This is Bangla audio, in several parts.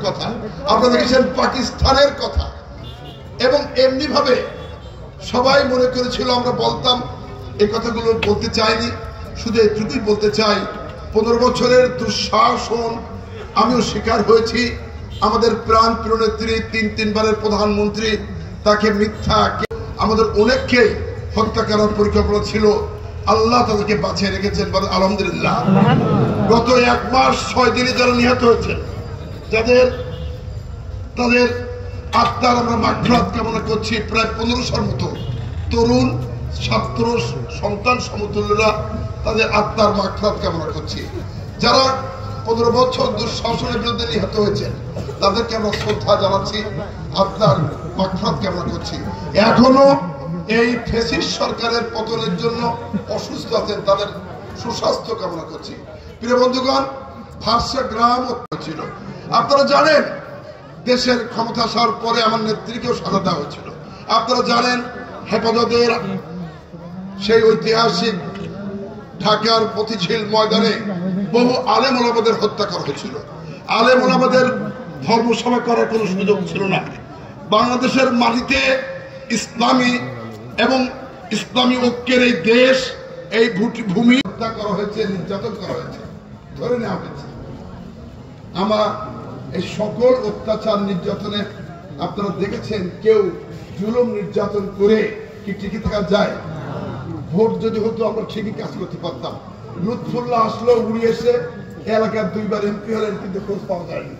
কথা, আপনারা দেখেছেন পাকিস্তানের কথা, এবং এমনি ভাবে সবাই মনে করেছিল, আমরা বলতাম এই কথাগুলো বলতে চাইনি, শুধু এটুকুই বলতে চাই 15 বছরের দুঃশাসন আমিও শিকার হয়েছি। আমাদের প্রাণ প্রিয় নেত্রী 3 বারের প্রধানমন্ত্রী, তাকে মিথ্যা আমাদের অনেককে হত্যা করার পরিকল্পনা ছিল, আল্লাহ তাদেরকে বাঁচিয়ে রেখেছেন আলহামদুলিল্লাহ। গত 1 মাস 6 দিনে যারা নিহত হয়েছেন, তাদের আত্মার আমরা মাগফিরাত কামনা করছি। প্রায় 1500-র মতো তরুণ ছাত্র সন্তান সমতুল্যরা, তাদের আত্মার মাগফিরাত কামনা করছি। যারা 15 বছর দুঃশাসনের বিরুদ্ধে নিহত হয়েছেন, তাদেরকে আমরা শ্রদ্ধা জানাচ্ছি, আত্মার মাগফিরাত কামনা করছি। এখনো এই ফ্যাসিস্ট সরকারের পতনের জন্য অসুস্থ আছেন, তাদের সুস্বাস্থ্য কামনা করছি। প্রিয় বন্ধুগণ, ভাষা গ্রাম ছিল, আপনারা জানেন দেশের ক্ষমতা আসার পরে আমার নেত্রীকেও সাজা দেওয়া হয়েছিল। আপনারা জানেন হেফাজতের সেই ঐতিহাসিক ঢাকার মতিঝিল ময়দানে বহু আলেম ওলামাদের হত্যা করা হয়েছিল। আলেম ওলামাদের ধর্মসভা করার কোনো সুযোগ ছিল না। বাংলাদেশের মাটিতে ইসলামী এবং ইসলামী ঐক্যের এই দেশ, এই ভূমি হত্যা করা হয়েছে, নির্যাতন করা হয়েছে, ধরে নেওয়া হয়েছে। আমার এই সকল অত্যাচার নির্যাতনে আপনারা দেখেছেন, কেউ জুলুম নির্যাতন করে কি টিকে থাকা যায়? ভোট যদি হতো আমরা ঠিকই কাজ করতে পারতাম। লুৎফুল্লাহ আসলো, উড়ি এসে এলাকার 2 বার এমপি হলেন, কিন্তু খোঁজ পাওয়া যায়নি।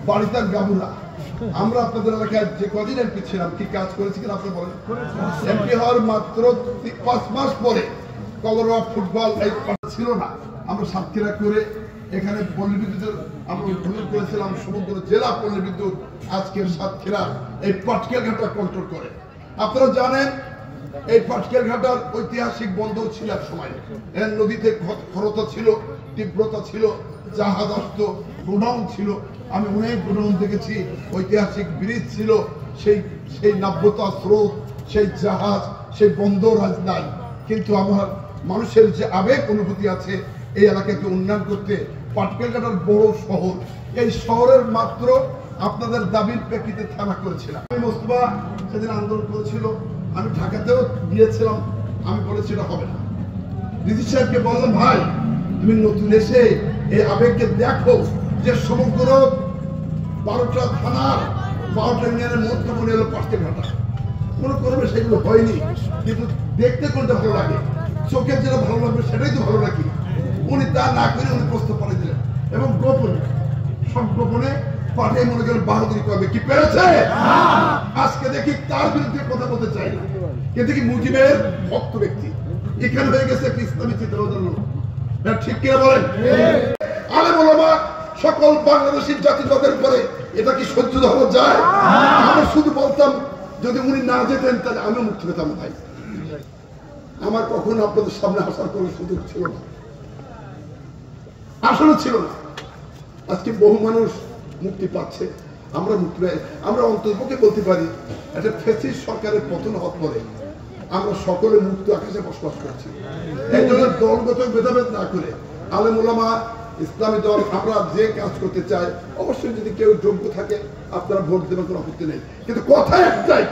বাড়িতে গাবুরা, আমরা আপনাদের এলাকায় যে কদিন এমপি ছিলাম, কি কাজ করেছি কিনা আপনি বলেন? এমপি হওয়ার মাত্র 5 মাস পরে কলরব ফুটবল এই ছিল না, আমরা সাতক্ষীরা করে এখানে পল্লী বিদ্যুতের আমরা উদ্বোধন করেছিলাম। সমগ্র জেলা পল্লী বিদ্যুৎ আজকের সাতক্ষীরা এই পাটকেল ঘাটা কন্ট্রোল করে। আপনারা জানেন এই পাটকেল ঘাটার ঐতিহাসিক বন্দর ছিল এক সময়। এর নদীতে খরতা ছিল, তীব্রতা ছিল, জাহাজ আসতো, গোডাউন ছিল। আমি অনেক গোডাউন দেখেছি, ঐতিহাসিক ব্রিজ ছিল, সেই নাব্যতা স্রোত, সেই জাহাজ, সেই বন্দর আজ নাই। কিন্তু আমার মানুষের যে আবেগ অনুভূতি আছে এই এলাকাকে উন্নয়ন করতে, পাটকেল ঘাটার বড় শহর, এই শহরের মাত্র আপনাদের দাবির প্রেক্ষিতে থানা করেছিলাম। মোস্তফা সেদিন আন্দোলন করেছিল, আমি ঢাকাতেও গিয়েছিলাম, আমি বলেছি এটা হবে না। রিজি সাহেবকে বললাম, ভাই তুমি নতুন এসে এই আবেগকে দেখো যে সমগ্র 12টা থানার 12টা ইউনিয়নের মধ্যে মনে হলো পাটকেল ঘাটা। কোনো করবে সেগুলো হয়নি, কিন্তু দেখতে কোনটা ভালো লাগে, চোখের যেটা ভালো লাগবে সেটাই তো ভালো লাগে। উনি তা না করে উনি প্রস্তাব পাঠিয়ে দিলেন, এবং গোপনে সব গোপনে পাঠিয়ে মনে করেন বাহাদুরি করবে। কি পেরেছে? আজকে দেখি তার বিরুদ্ধে কথা বলতে চাই না, কিন্তু কি মুজিবের ভক্ত ব্যক্তি এখানে হয়ে গেছে একটা ইসলামী চিন্তাভাবনার লোক। ঠিক কিনা বলেন? আলেম ওলামা সকল বাংলাদেশী জাতিগতের উপরে এটা কি সহ্য হওয়া যায়? আমরা শুধু বলতাম যদি উনি না যেতেন তাহলে আমিও মুক্তি পেতাম। ভাই, আমার কখনো আপনাদের সামনে আসার কোনো সুযোগ ছিল না, আসলে ছিল না। আজকে বহু মানুষ মুক্তি পাচ্ছে, আমরা মুক্তি পাই। আমরা অন্তর্পক্ষে বলতে পারি একটা ফ্যাসিস্ট সরকারের পতন হওয়ার পরে আমরা সকলে মুক্ত আকাশে বসবাস করছি। এই জন্য দলগত ভেদাভেদ না করে আলেম ওলামা, ইসলামী দল, আমরা যে কাজ করতে চাই, অবশ্যই যদি কেউ যোগ্য থাকে আপনারা ভোট দেবেন, কোনো আপত্তি নেই। কিন্তু কথা একটাই,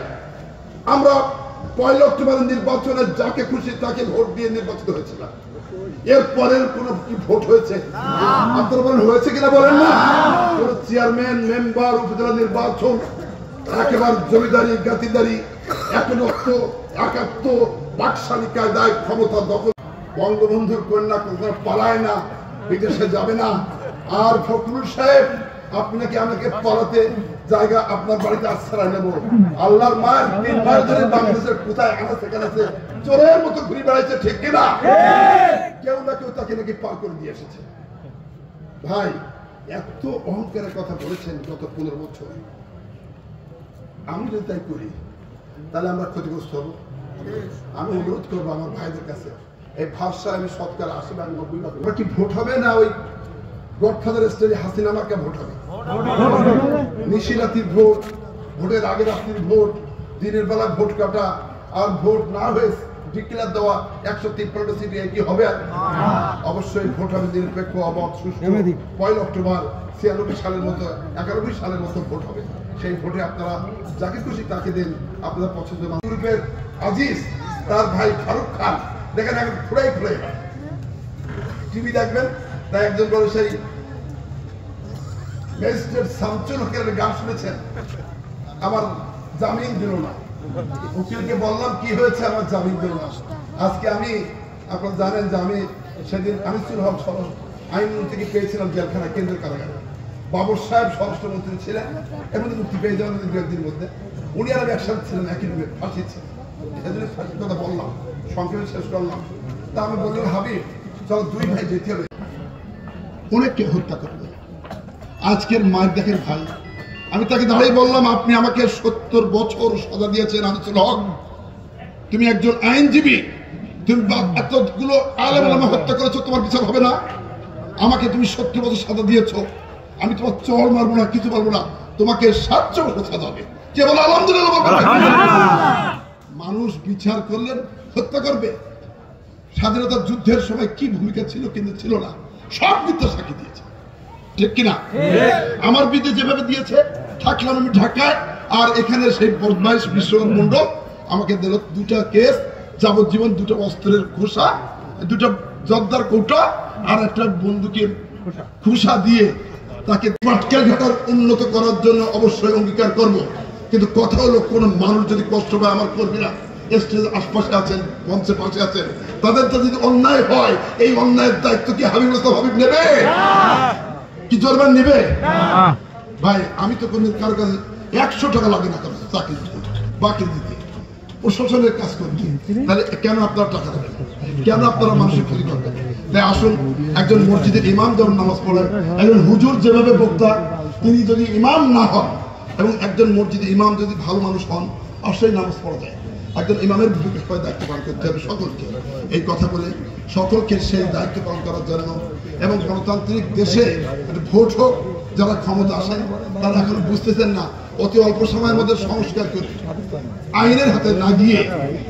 আমরা 1 অক্টোবরের নির্বাচনে যাকে খুশি তাকে ভোট দিয়ে নির্বাচিত হয়েছিলাম। এর পরের কোন কি ভোট হয়েছে? আপনারা বলেন হয়েছে কিনা বলেন না? কোন চেয়ারম্যান, মেম্বার, উপজেলা নির্বাচন একেবারে জমিদারি, গাতিদারি, একনত্ব, একাত্ম, বাকশালী কায়দায় ক্ষমতা দখল। বঙ্গবন্ধুর কন্যা কখনো পালায় না, বিদেশে যাবে না। আর ফখরুল সাহেব, আপনাকে আমাকে পালাতে জায়গা আপনার বাড়িতে আশ্রয় নেব। আল্লাহর মায়ের 3 মাস ধরে বাংলাদেশের কোথায় আনা সেখানে চোরের মতো ঘুরে বেড়াইছে, ঠিক কিনা? কেউ না কেউ তাকে নাকি পার করে দিয়ে এসেছে। ভাই, এত অহংকারের কথা বলেছেন গত 15 বছর। আমি যদি তাই করি তাহলে আমরা ক্ষতিগ্রস্ত হব। আমি অনুরোধ করবো আমার ভাইদের কাছে, এই ভাষা আমি 80-90% ওরা কি ভোট হবে না ওই গডফাদার স্টাইলে হাসিনা মার্কা ভোট হবে? নিশি রাত্রির ভোট, ভোটের আগে রাত্রির ভোট, দিনের বেলা ভোট কাটা, আর ভোট না হয়ে ডিক্লেয়ার দেওয়া 153টা সিটে কি হবে? অবশ্যই ভোট হবে নিরপেক্ষ, অবাধ, সুষ্ঠু। 1 অক্টোবর 96 সালের মতো 91 সালের মতো ভোট হবে। সেই ভোটে আপনারা যাকে খুশি তাকে দিন, আপনারা পছন্দ। গ্রুপের আজিজ তার ভাই ফারুক খান দেখেন এখন ফুরাই টিভি দেখবেন, তাই একজন বলে সেই ম্যাজিস্ট্রেট শামসুল হকের গান শুনেছেন, আমার জামিন দিল না। উকিলকে বললাম কি হয়েছে, আমার জামিন দিল না। আজকে আমি, আপনারা জানেন যে আমি সেদিন আনিসুল হক আইনমন্ত্রীকে পেয়েছিলাম জেলখানা, কেন্দ্রের কারাগারে। বাবর সাহেব স্বরাষ্ট্রমন্ত্রী ছিলেন, এবং মুক্তি পেয়ে যাবেন 2 একদিনের মধ্যে। উনি আর আমি একসাথে ছিলেন, একই রুমে ফাঁসি ছিলেন। সেজন্য ফাঁসির কথা বললাম, সংক্ষেপে শেষ করলাম। তা আমি বললাম হাবিব চলো 2 ভাই যেতে হবে, অনেককে হত্যা করবে। আজকের মায়ের দেখেন ভাই, আমি তাকে দাঁড়িয়ে বললাম আপনি আমাকে 70 বছর সাজা দিয়েছেন আনিসুল হক, তুমি একজন আইনজীবী, তুমি এতগুলো আলেম ওলামা হত্যা করেছো, তোমার বিচার হবে না? আমাকে তুমি 70 বছর সাজা দিয়েছো, আমি তোমার চড় মারবো না, কিছু পারবো না, তোমাকে 700 বছর সাজা হবে। কে বলে আলহামদুলিল্লাহ? মানুষ বিচার করলেন হত্যা করবে। স্বাধীনতার যুদ্ধের সময় কি ভূমিকা ছিল কিন্তু ছিল না, সব মিথ্যা সাক্ষী দিয়েছে, ঠিক কিনা? আমার বিরুদ্ধে যেভাবে দিয়েছে, থাকলাম আমি ঢাকায়, আর এখানে সেই বদমাইশ বিশ্বনাথ মণ্ডল আমাকে দিল 2টা কেস, যাবজ্জীবন, 2টা অস্ত্রের খোসা, 2টা জর্দার কৌটা, আর একটা বন্দুকের খোসা দিয়ে তাকে পাটকেল ঘাটার উন্নত করার জন্য অবশ্যই অঙ্গীকার করব। কিন্তু কথা হলো কোন মানুষ যদি কষ্ট পায়, আমার কর্মীরা স্টেজের আশপাশে আছেন, মঞ্চের পাশে আছেন, তাদের তো যদি অন্যায় হয়, এই অন্যায়ের দায়িত্ব কি হাবিব নেবে? কি জোরবার নেবে? ভাই আমি তো কোন কারো কাছে 100 টাকা লাগে না কারো চাকরি বাকি দিতে, প্রশাসনের কাজ করতে, তাহলে কেন আপনারা টাকা দেবেন? কেন আপনারা মানুষের ক্ষতি করবেন? তাই আসুন, একজন মসজিদের ইমাম যেমন নামাজ পড়েন, একজন হুজুর যেভাবে বক্তা, তিনি যদি ইমাম না হন এবং একজন মসজিদের ইমাম যদি ভালো মানুষ হন, অবশ্যই নামাজ পড়া যায়। একজন ইমামের ভূমিকা দায়িত্ব পালন করতে হবে সকলকে। এই কথা বলে সকলকে সেই দায়িত্ব পালন করার জন্য, এবং গণতান্ত্রিক দেশে ভোট হোক, যারা ক্ষমতা আসেন তারা এখন বুঝতেছেন না, অতি অল্প সময়ের মধ্যে সংস্কার করে আইনের হাতে না দিয়ে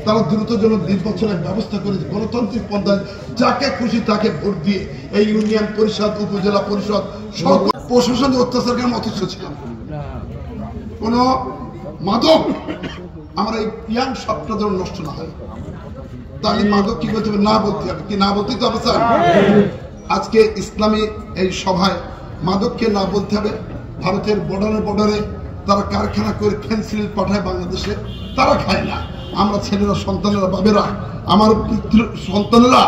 তারা দ্রুত জন্য নির্বাচনের ব্যবস্থা করে গণতান্ত্রিক পন্থায় যাকে খুশি তাকে ভোট দিয়ে এই ইউনিয়ন পরিষদ, উপজেলা পরিষদ, সকল প্রশাসনের অত্যাচারের অতিষ্ঠ ছিলাম। কোন মাদক আমরা এই ইয়াং সবটা যেন নষ্ট না হয়, তাহলে মাদক কি বলতে হবে? না বলতে হবে, কি না বলতেই তো হবে স্যার। আজকে ইসলামী এই সভায় মাদককে না বলতে হবে। ভারতের বর্ডারে তারা কারখানা করে ফেন্সিল পাঠায় বাংলাদেশে, তারা খায় না। আমরা ছেলেরা, সন্তানেরা, বাবেরা, আমার সন্তানেরা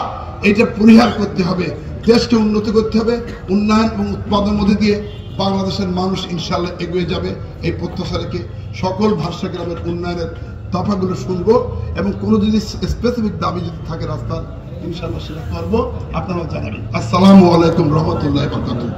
এইটা পরিহার করতে হবে, দেশকে উন্নতি করতে হবে। উন্নয়ন এবং উৎপাদনের মধ্যে দিয়ে বাংলাদেশের মানুষ ইনশাআল্লাহ এগিয়ে যাবে, এই প্রত্যাশা রেখে সকল ভাষা গ্রামের উন্নয়নের দফাগুলো শুনবো, এবং কোনো যদি স্পেসিফিক দাবি যদি থাকে রাস্তার, ইনশাআল্লাহ সেটা করবো, আপনারা জানাবেন। আসসালামু আলাইকুম রহমতুল্লাহি ওয়া বারাকাতুহু।